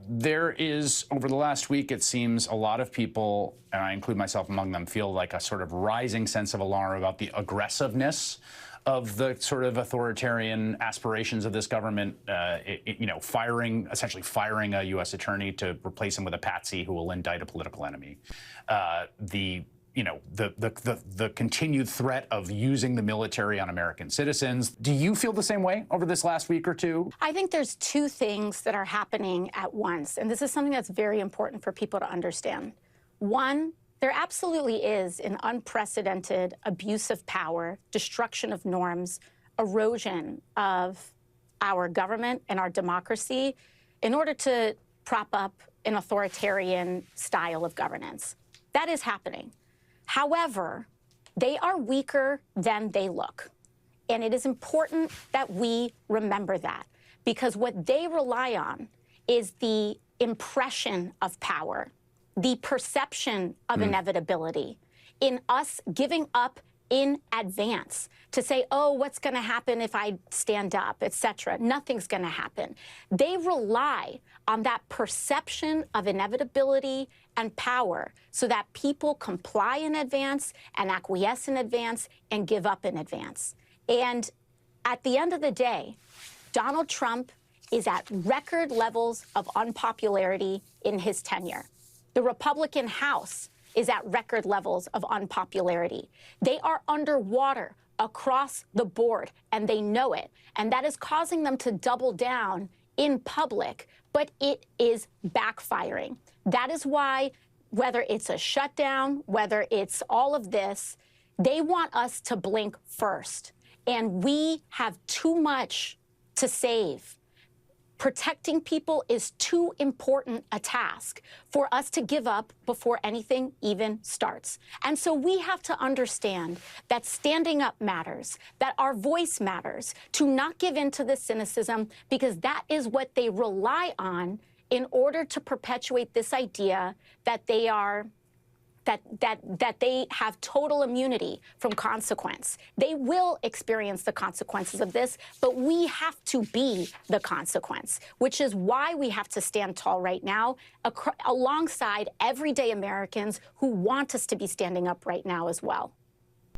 There is, over the last week, it seems a lot of people, and I include myself among them, feel like a sort of rising sense of alarm about the aggressiveness of the sort of authoritarian aspirations of this government, essentially firing a U.S. attorney to replace him with a patsy who will indict a political enemy. The continued threat of using the military on American citizens. Do you feel the same way over this last week or two? I think there's two things that are happening at once, and this is something that's very important for people to understand. One, there absolutely is an unprecedented abuse of power, destruction of norms, erosion of our government and our democracy in order to prop up an authoritarian style of governance. That is happening. However, they are weaker than they look. And it is important that we remember that, because what they rely on is the impression of power, the perception of inevitability, in us giving up in advance to say, oh, what's going to happen if I stand up, et cetera. Nothing's going to happen. They rely on that perception of inevitability and power so that people comply in advance and acquiesce in advance and give up in advance. And at the end of the day, Donald Trump is at record levels of unpopularity in his tenure. The Republican House is at record levels of unpopularity. They are underwater across the board, and they know it. And that is causing them to double down in public, but it is backfiring. That is why, whether it's a shutdown, whether it's all of this, they want us to blink first. And we have too much to save. Protecting people is too important a task for us to give up before anything even starts. And so we have to understand that standing up matters, that our voice matters, to not give in to the cynicism, because that is what they rely on in order to perpetuate this idea that they are that they have total immunity from consequence. They will experience the consequences of this, but we have to be the consequence, which is why we have to stand tall right now alongside everyday Americans who want us to be standing up right now as well.